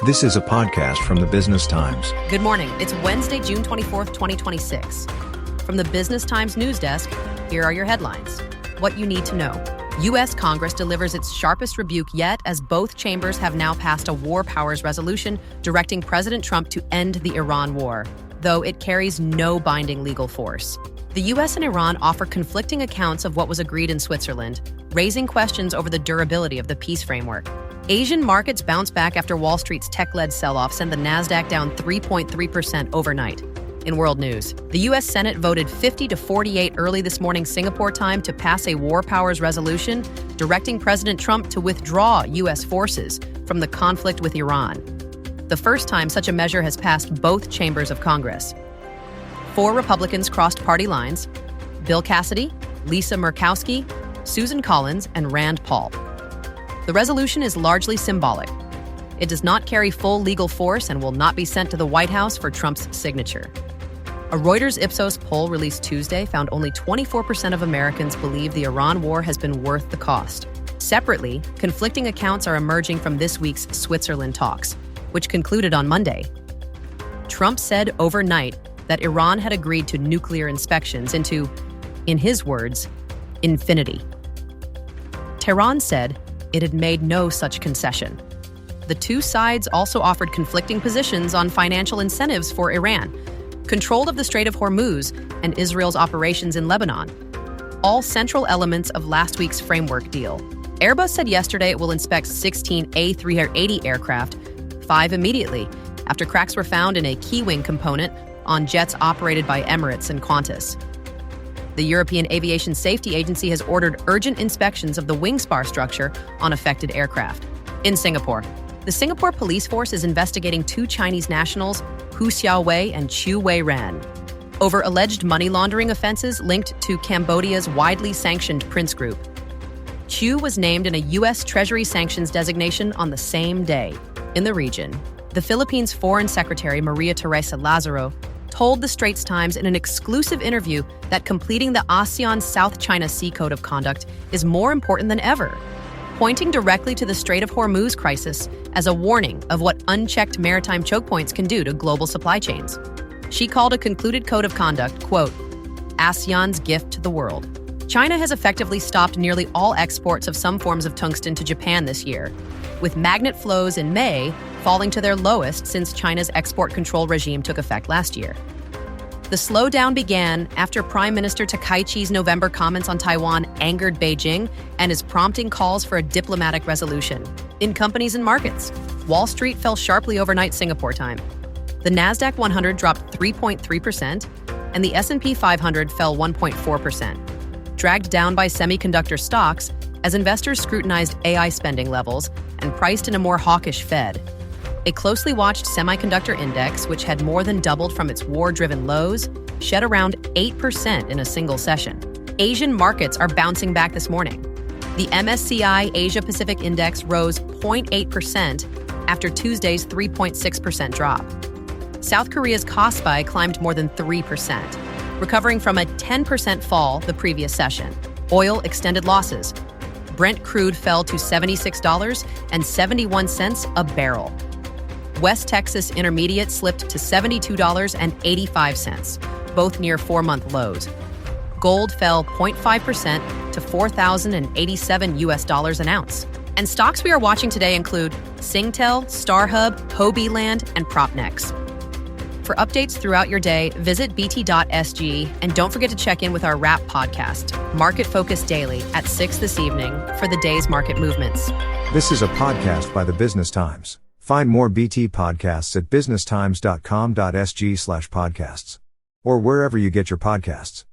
This is a podcast from the Business Times. Good morning. It's Wednesday, June 24th, 2026. From the Business Times news desk, here are your headlines. What you need to know. U.S. Congress delivers its sharpest rebuke yet as both chambers have now passed a war powers resolution directing President Trump to end the Iran war, though it carries no binding legal force. The U.S. and Iran offer conflicting accounts of what was agreed in Switzerland, raising questions over the durability of the peace framework. Asian markets bounce back after Wall Street's tech-led sell-off sent the Nasdaq down 3.3% overnight. In world news, the U.S. Senate voted 50-48 early this morning Singapore time to pass a war powers resolution directing President Trump to withdraw U.S. forces from the conflict with Iran. The first time such a measure has passed both chambers of Congress. 4 Republicans crossed party lines: Bill Cassidy, Lisa Murkowski, Susan Collins, and Rand Paul. The resolution is largely symbolic. It does not carry full legal force and will not be sent to the White House for Trump's signature. A Reuters Ipsos poll released Tuesday found only 24% of Americans believe the Iran war has been worth the cost. Separately, conflicting accounts are emerging from this week's Switzerland talks, which concluded on Monday. Trump said overnight that Iran had agreed to nuclear inspections into, in his words, infinity. Tehran said it had made no such concession. The two sides also offered conflicting positions on financial incentives for Iran, control of the Strait of Hormuz, and Israel's operations in Lebanon, all central elements of last week's framework deal. Airbus said yesterday it will inspect 16 A380 aircraft, 5 immediately, after cracks were found in a key wing component on jets operated by Emirates and Qantas. The European Aviation Safety Agency has ordered urgent inspections of the wing spar structure on affected aircraft. In Singapore, the Singapore police force is investigating 2 Chinese nationals, Hu Xiaowei and Chu Wei-ran, over alleged money laundering offenses linked to Cambodia's widely sanctioned Prince Group. Chu was named in a U.S. Treasury sanctions designation on the same day. In the region, the Philippines Foreign Secretary Maria Teresa Lazaro told the Straits Times in an exclusive interview that completing the ASEAN South China Sea Code of Conduct is more important than ever, pointing directly to the Strait of Hormuz crisis as a warning of what unchecked maritime choke points can do to global supply chains. She called a concluded code of conduct, quote, ASEAN's gift to the world. China has effectively stopped nearly all exports of some forms of tungsten to Japan this year, with magnet flows in May falling to their lowest since China's export control regime took effect last year. The slowdown began after Prime Minister Takaichi's November comments on Taiwan angered Beijing and is prompting calls for a diplomatic resolution. In companies and markets, Wall Street fell sharply overnight Singapore time. The Nasdaq 100 dropped 3.3%, and the S&P 500 fell 1.4%, dragged down by semiconductor stocks as investors scrutinized AI spending levels and priced in a more hawkish Fed. A closely watched semiconductor index, which had more than doubled from its war-driven lows, shed around 8% in a single session. Asian markets are bouncing back this morning. The MSCI Asia-Pacific Index rose 0.8% after Tuesday's 3.6% drop. South Korea's Kospi climbed more than 3%, recovering from a 10% fall the previous session. Oil extended losses. Brent crude fell to $76.71 a barrel. West Texas Intermediate slipped to $72.85, both near 4-month lows. Gold fell 0.5% to $4,087 an ounce. And stocks we are watching today include Singtel, StarHub, Hobie Land, and Propnex. For updates throughout your day, visit bt.sg and don't forget to check in with our Wrap podcast, Market Focus Daily, at 6 this evening for the day's market movements. This is a podcast by the Business Times. Find more BT podcasts at businesstimes.com.sg/podcasts or wherever you get your podcasts.